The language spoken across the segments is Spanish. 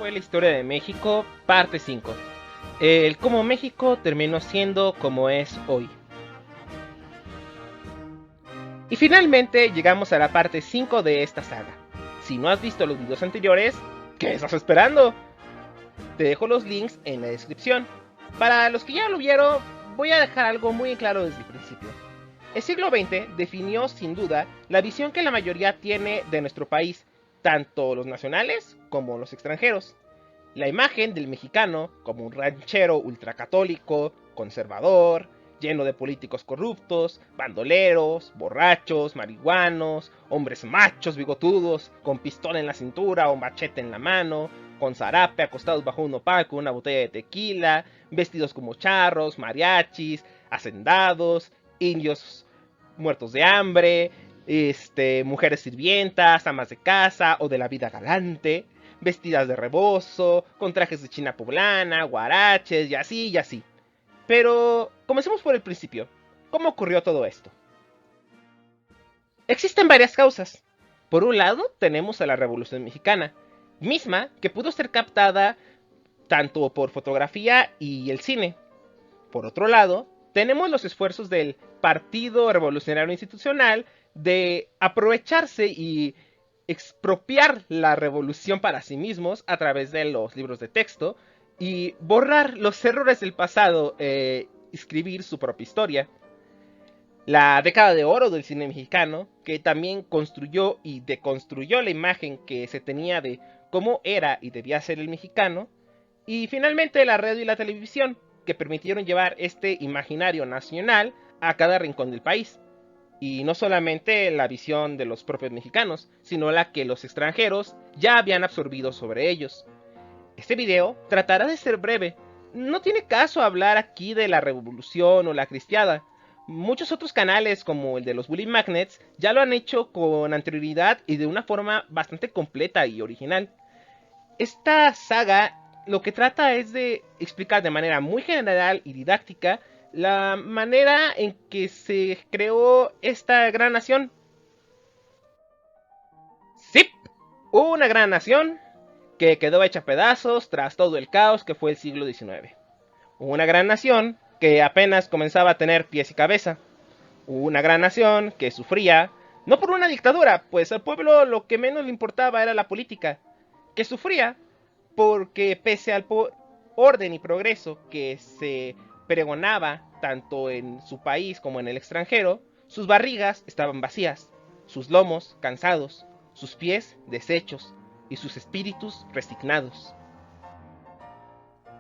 fue la historia de México, parte 5. El cómo México terminó siendo como es hoy. Y finalmente llegamos a la parte 5 de esta saga. Si no has visto los videos anteriores, ¿qué estás esperando? Te dejo los links en la descripción. Para los que ya lo vieron, voy a dejar algo muy claro desde el principio. El siglo XX definió sin duda la visión que la mayoría tiene de nuestro país, tanto los nacionales como los extranjeros. La imagen del mexicano como un ranchero ultracatólico, conservador, lleno de políticos corruptos, bandoleros, borrachos, marihuanos, hombres machos bigotudos, con pistola en la cintura o machete en la mano, con zarape acostados bajo un nopal con una botella de tequila, vestidos como charros, mariachis, hacendados, indios muertos de hambre, mujeres sirvientas, amas de casa o de la vida galante, vestidas de rebozo, con trajes de china poblana, guaraches y así y así. Pero comencemos por el principio. ¿Cómo ocurrió todo esto? Existen varias causas. Por un lado, tenemos a la Revolución Mexicana, misma que pudo ser captada tanto por fotografía y el cine. Por otro lado, tenemos los esfuerzos del Partido Revolucionario Institucional de aprovecharse y expropiar la revolución para sí mismos a través de los libros de texto y borrar los errores del pasado, escribir su propia historia. La década de oro del cine mexicano, que también construyó y deconstruyó la imagen que se tenía de cómo era y debía ser el mexicano. Y finalmente la radio y la televisión, que permitieron llevar este imaginario nacional a cada rincón del país. Y no solamente la visión de los propios mexicanos, sino la que los extranjeros ya habían absorbido sobre ellos. Este video tratará de ser breve. No tiene caso hablar aquí de la revolución o la cristiada. Muchos otros canales, como el de los Bully Magnets, ya lo han hecho con anterioridad y de una forma bastante completa y original. Esta saga lo que trata es de explicar de manera muy general y didáctica la manera en que se creó esta gran nación. ¡Sí! Una gran nación que quedó hecha pedazos tras todo el caos que fue el siglo XIX. Una gran nación que apenas comenzaba a tener pies y cabeza. Una gran nación que sufría, no por una dictadura, pues al pueblo lo que menos le importaba era la política, que sufría porque pese al orden y progreso que se pregonaba tanto en su país como en el extranjero, sus barrigas estaban vacías, sus lomos cansados, sus pies deshechos y sus espíritus resignados.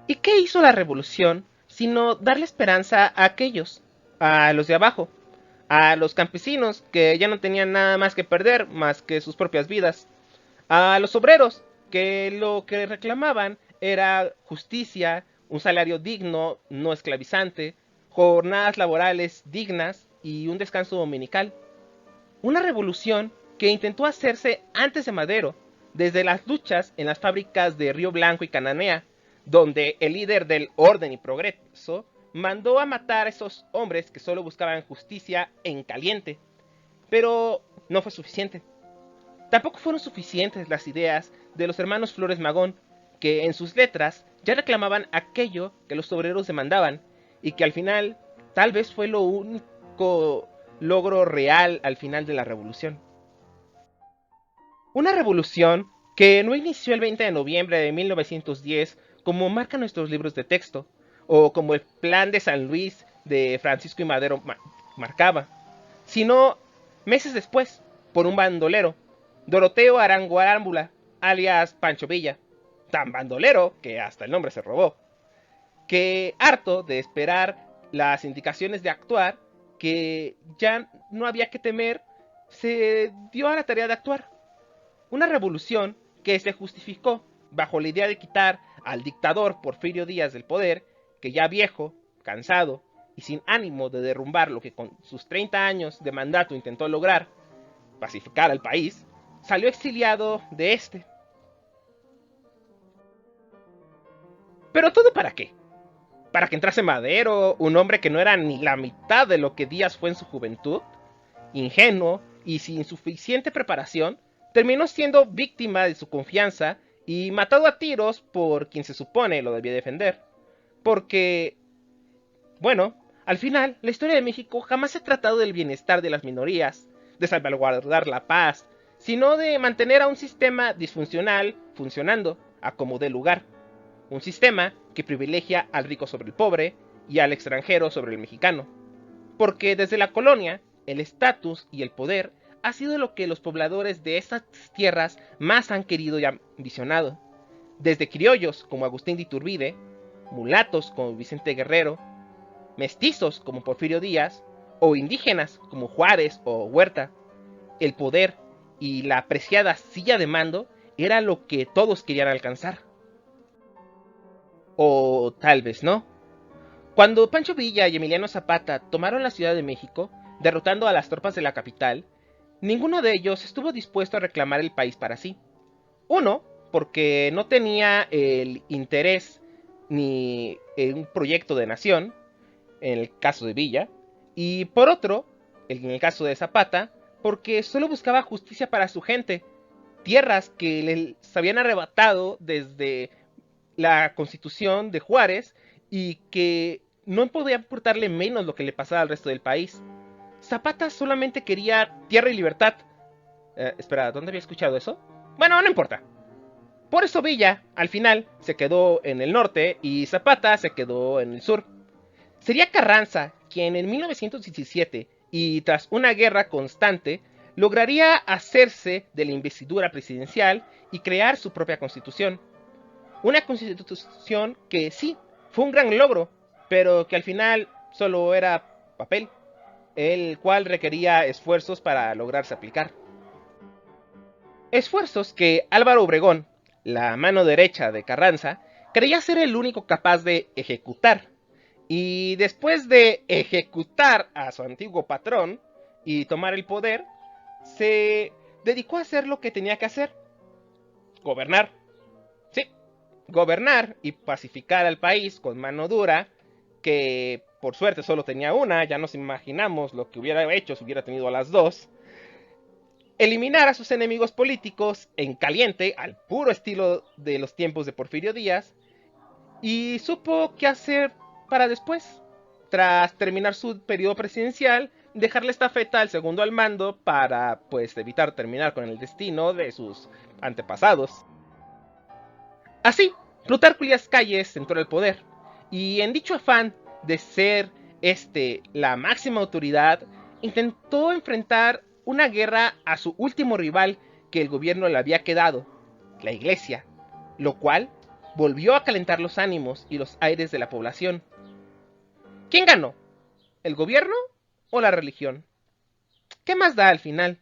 ¿Y qué hizo la revolución sino darle esperanza a aquellos, a los de abajo, a los campesinos que ya no tenían nada más que perder más que sus propias vidas, a los obreros que lo que reclamaban era justicia, un salario digno, no esclavizante, jornadas laborales dignas y un descanso dominical? Una revolución que intentó hacerse antes de Madero, desde las luchas en las fábricas de Río Blanco y Cananea, donde el líder del orden y progreso mandó a matar a esos hombres que solo buscaban justicia en caliente. Pero no fue suficiente. Tampoco fueron suficientes las ideas de los hermanos Flores Magón, que en sus letras ya reclamaban aquello que los obreros demandaban y que al final tal vez fue lo único logro real al final de la revolución. Una revolución que no inició el 20 de noviembre de 1910 como marcan nuestros libros de texto, o como el Plan de San Luis de Francisco y Madero marcaba, sino meses después, por un bandolero, Doroteo Arango Arámbula, alias Pancho Villa, tan bandolero que hasta el nombre se robó, que harto de esperar las indicaciones de actuar, que ya no había que temer, se dio a la tarea de actuar. Una revolución que se justificó bajo la idea de quitar al dictador Porfirio Díaz del poder, que ya viejo, cansado y sin ánimo de derrumbar lo que con sus 30 años de mandato intentó lograr, pacificar al país, salió exiliado de este. ¿Pero todo para qué? ¿Para que entrase Madero, un hombre que no era ni la mitad de lo que Díaz fue en su juventud? Ingenuo y sin suficiente preparación, terminó siendo víctima de su confianza y matado a tiros por quien se supone lo debía defender. Porque, bueno, al final, la historia de México jamás se ha tratado del bienestar de las minorías, de salvaguardar la paz, sino de mantener a un sistema disfuncional funcionando a como dé lugar. Un sistema que privilegia al rico sobre el pobre y al extranjero sobre el mexicano. Porque desde la colonia, el estatus y el poder ha sido lo que los pobladores de estas tierras más han querido y ambicionado. Desde criollos como Agustín de Iturbide, mulatos como Vicente Guerrero, mestizos como Porfirio Díaz, o indígenas como Juárez o Huerta, el poder y la apreciada silla de mando era lo que todos querían alcanzar. O tal vez no. Cuando Pancho Villa y Emiliano Zapata tomaron la Ciudad de México, derrotando a las tropas de la capital, ninguno de ellos estuvo dispuesto a reclamar el país para sí. Uno, porque no tenía el interés ni en un proyecto de nación, en el caso de Villa, y por otro, en el caso de Zapata, porque solo buscaba justicia para su gente, tierras que les habían arrebatado desde la constitución de Juárez y que no podía importarle menos lo que le pasaba al resto del país. Zapata solamente quería tierra y libertad. Espera, ¿dónde había escuchado eso? Bueno, no importa. Por eso Villa, al final, se quedó en el norte y Zapata se quedó en el sur. Sería Carranza quien en 1917, y tras una guerra constante, lograría hacerse de la investidura presidencial y crear su propia constitución. Una constitución que sí, fue un gran logro, pero que al final solo era papel, el cual requería esfuerzos para lograrse aplicar. Esfuerzos que Álvaro Obregón, la mano derecha de Carranza, creía ser el único capaz de ejecutar. Y después de ejecutar a su antiguo patrón y tomar el poder, se dedicó a hacer lo que tenía que hacer: gobernar. Sí, gobernar y pacificar al país con mano dura, que por suerte solo tenía una, ya nos imaginamos lo que hubiera hecho si hubiera tenido a las dos. Eliminar a sus enemigos políticos en caliente, al puro estilo de los tiempos de Porfirio Díaz, y supo qué hacer para después. Tras terminar su periodo presidencial, dejarle estafeta al segundo al mando para, pues, evitar terminar con el destino de sus antepasados. Así, Plutarco Elías Calles entró al poder, y en dicho afán de ser la máxima autoridad, intentó enfrentar una guerra a su último rival que el gobierno le había quedado, la Iglesia, lo cual volvió a calentar los ánimos y los aires de la población. ¿Quién ganó? ¿El gobierno o la religión? ¿Qué más da al final?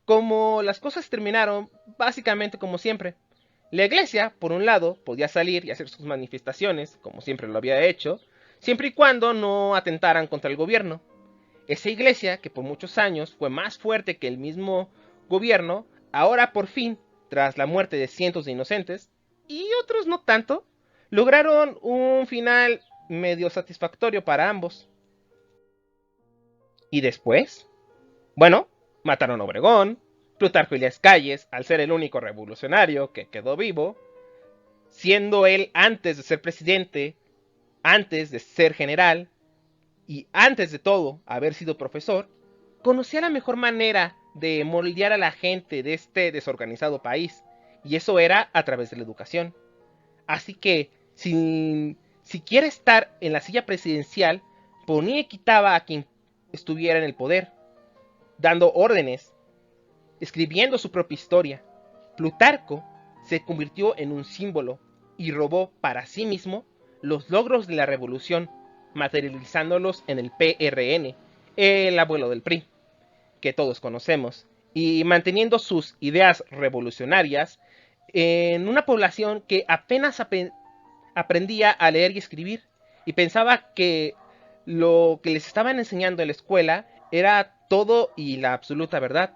Como las cosas terminaron básicamente como siempre. La iglesia, por un lado, podía salir y hacer sus manifestaciones, como siempre lo había hecho, siempre y cuando no atentaran contra el gobierno. Esa iglesia, que por muchos años fue más fuerte que el mismo gobierno, ahora por fin, tras la muerte de cientos de inocentes, y otros no tanto, lograron un final medio satisfactorio para ambos. ¿Y después? Bueno, mataron a Obregón, Plutarco Elías Calles, al ser el único revolucionario que quedó vivo, siendo él antes de ser presidente, antes de ser general y antes de todo haber sido profesor, conocía la mejor manera de moldear a la gente de este desorganizado país, y eso era a través de la educación. Así que, sin siquiera estar en la silla presidencial, ponía y quitaba a quien estuviera en el poder, dando órdenes, escribiendo su propia historia. Plutarco se convirtió en un símbolo y robó para sí mismo los logros de la revolución, materializándolos en el PRN, el abuelo del PRI, que todos conocemos, y manteniendo sus ideas revolucionarias en una población que apenas aprendía a leer y escribir, y pensaba que lo que les estaban enseñando en la escuela era todo y la absoluta verdad.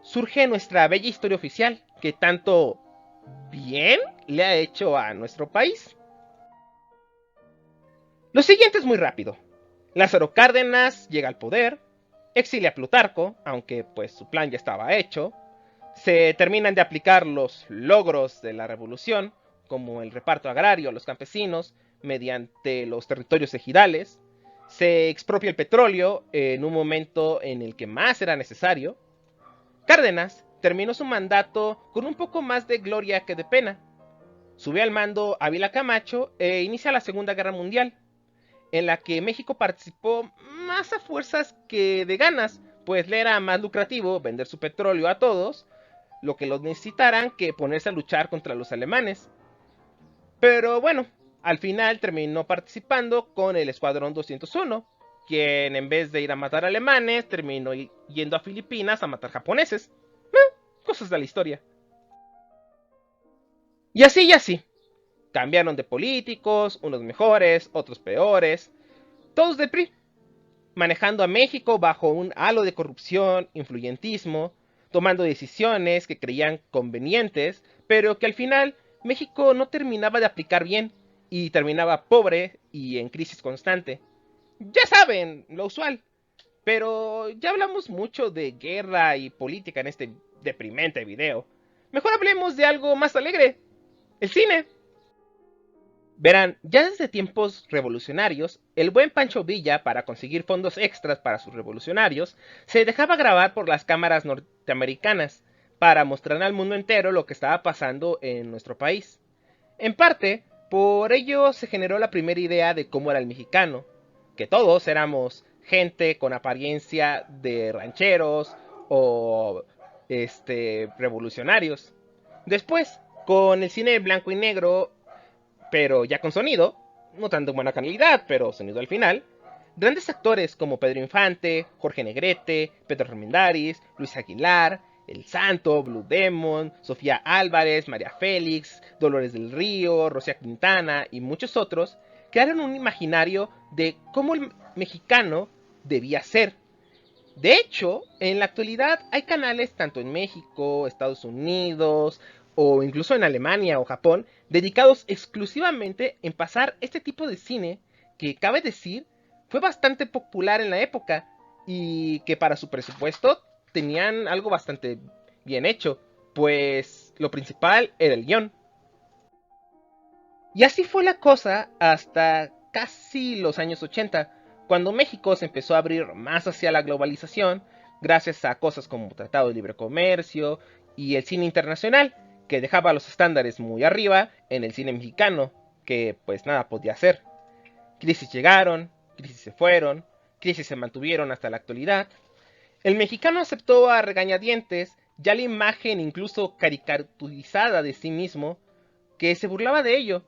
Surge nuestra bella historia oficial, que tanto bien le ha hecho a nuestro país. Lo siguiente es muy rápido. Lázaro Cárdenas llega al poder, exilia a Plutarco, aunque pues su plan ya estaba hecho, Se terminan de aplicar los logros de la revolución, como el reparto agrario a los campesinos mediante los territorios ejidales. Se expropia el petróleo en un momento en el que más era necesario. Cárdenas terminó su mandato con un poco más de gloria que de pena. Sube al mando Ávila Camacho e inicia la Segunda Guerra Mundial, en la que México participó más a fuerzas que de ganas, pues le era más lucrativo vender su petróleo a todos lo que los necesitaran que ponerse a luchar contra los alemanes. Pero bueno, al final terminó participando con el Escuadrón 201, quien en vez de ir a matar alemanes, terminó yendo a Filipinas a matar japoneses. Cosas de la historia. Y así. Cambiaron de políticos, unos mejores, otros peores, todos del PRI, manejando a México bajo un halo de corrupción, influyentismo, tomando decisiones que creían convenientes, pero que al final México no terminaba de aplicar bien y terminaba pobre y en crisis constante. Ya saben, lo usual. Pero ya hablamos mucho de guerra y política en este deprimente video. Mejor hablemos de algo más alegre, el cine. Verán, ya desde tiempos revolucionarios, el buen Pancho Villa, para conseguir fondos extras para sus revolucionarios, se dejaba grabar por las cámaras norteamericanas para mostrar al mundo entero lo que estaba pasando en nuestro país. En parte, por ello se generó la primera idea de cómo era el mexicano, que todos éramos gente con apariencia de rancheros o revolucionarios. Después, con el cine blanco y negro pero ya con sonido, no tanto en buena calidad, pero sonido al final. Grandes actores como Pedro Infante, Jorge Negrete, Pedro Armendáriz, Luis Aguilar, El Santo, Blue Demon, Sofía Álvarez, María Félix, Dolores del Río, Rocía Quintana y muchos otros crearon un imaginario de cómo el mexicano debía ser. De hecho, en la actualidad hay canales tanto en México, Estados Unidos o incluso en Alemania o Japón dedicados exclusivamente en pasar este tipo de cine que, cabe decir, fue bastante popular en la época y que para su presupuesto tenían algo bastante bien hecho, pues lo principal era el guión. Y así fue la cosa hasta casi los años 80, cuando México se empezó a abrir más hacia la globalización, gracias a cosas como Tratado de Libre Comercio y el cine internacional, que dejaba los estándares muy arriba en el cine mexicano, que pues nada podía hacer. Crisis llegaron, crisis se fueron, crisis se mantuvieron hasta la actualidad. El mexicano aceptó a regañadientes ya la imagen incluso caricaturizada de sí mismo, que se burlaba de ello,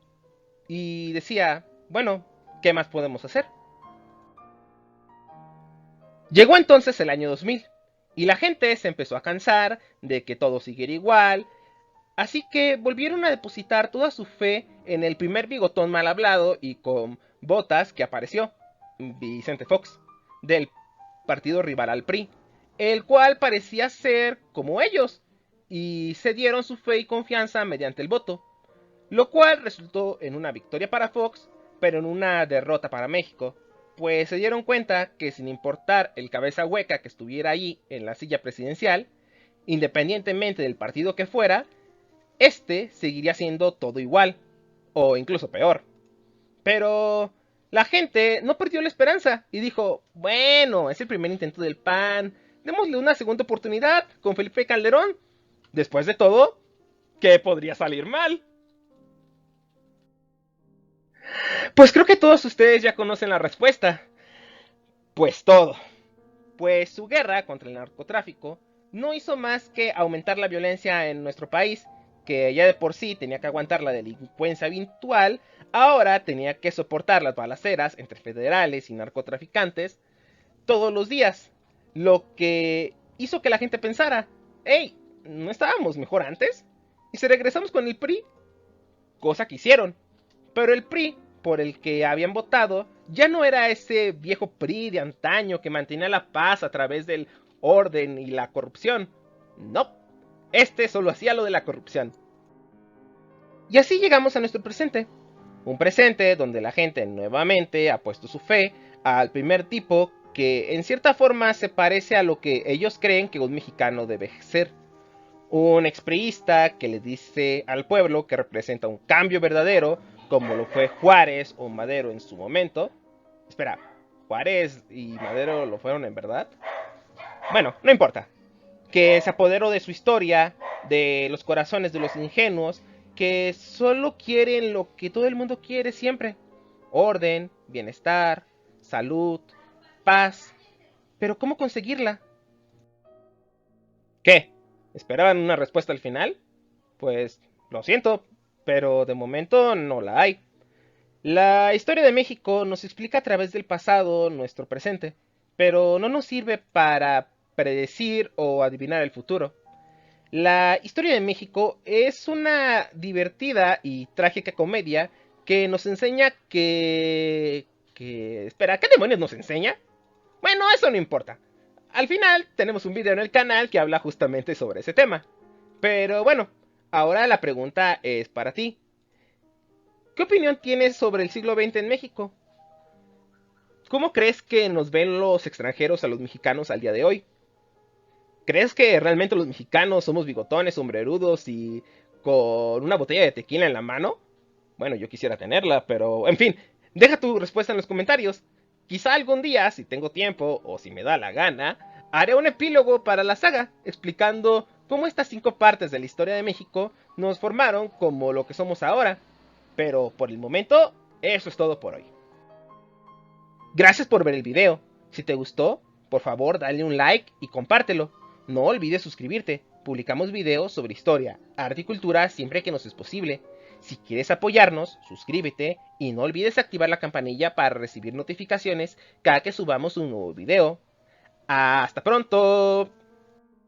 y decía, bueno, ¿qué más podemos hacer? Llegó entonces el año 2000 y la gente se empezó a cansar de que todo siguiera igual, así que volvieron a depositar toda su fe en el primer bigotón mal hablado y con botas que apareció, Vicente Fox, del partido rival al PRI, el cual parecía ser como ellos, y se dieron su fe y confianza mediante el voto, lo cual resultó en una victoria para Fox, pero en una derrota para México, pues se dieron cuenta que sin importar el cabeza hueca que estuviera ahí en la silla presidencial, independientemente del partido que fuera, este seguiría siendo todo igual, o incluso peor. Pero la gente no perdió la esperanza y dijo, bueno, es el primer intento del PAN, démosle una segunda oportunidad con Felipe Calderón. Después de todo, ¿qué podría salir mal? Pues creo que todos ustedes ya conocen la respuesta. Pues todo. Pues su guerra contra el narcotráfico no hizo más que aumentar la violencia en nuestro país, que ya de por sí tenía que aguantar la delincuencia habitual, ahora tenía que soportar las balaceras entre federales y narcotraficantes todos los días, lo que hizo que la gente pensara, hey, ¿no estábamos mejor antes? ¿Y si regresamos con el PRI? Cosa que hicieron. Pero el PRI, por el que habían votado, ya no era ese viejo PRI de antaño que mantenía la paz a través del orden y la corrupción. No, este solo hacía lo de la corrupción. Y así llegamos a nuestro presente. Un presente donde la gente nuevamente ha puesto su fe al primer tipo que en cierta forma se parece a lo que ellos creen que un mexicano debe ser. Un expriista que le dice al pueblo que representa un cambio verdadero, como lo fue Juárez o Madero en su momento. Espera, ¿Juárez y Madero lo fueron en verdad? Bueno, no importa. Que se apoderó de su historia, de los corazones de los ingenuos, que solo quieren lo que todo el mundo quiere siempre. Orden, bienestar, salud, paz. Pero ¿cómo conseguirla? ¿Qué? ¿Esperaban una respuesta al final? Pues lo siento, pero de momento no la hay. La historia de México nos explica a través del pasado nuestro presente, pero no nos sirve para predecir o adivinar el futuro. La historia de México es una divertida y trágica comedia que nos enseña Espera, ¿qué demonios nos enseña? Bueno, eso no importa. Al final tenemos un video en el canal que habla justamente sobre ese tema. Pero bueno, ahora la pregunta es para ti. ¿Qué opinión tienes sobre el siglo XX en México? ¿Cómo crees que nos ven los extranjeros a los mexicanos al día de hoy? ¿Crees que realmente los mexicanos somos bigotones, sombrerudos y con una botella de tequila en la mano? Bueno, yo quisiera tenerla, pero en fin, deja tu respuesta en los comentarios. Quizá algún día, si tengo tiempo o si me da la gana, haré un epílogo para la saga, explicando cómo estas 5 partes de la historia de México nos formaron como lo que somos ahora. Pero por el momento, eso es todo por hoy. Gracias por ver el video. Si te gustó, por favor dale un like y compártelo. No olvides suscribirte. Publicamos videos sobre historia, arte y cultura siempre que nos es posible. Si quieres apoyarnos, suscríbete y no olvides activar la campanilla para recibir notificaciones cada que subamos un nuevo video. ¡Hasta pronto!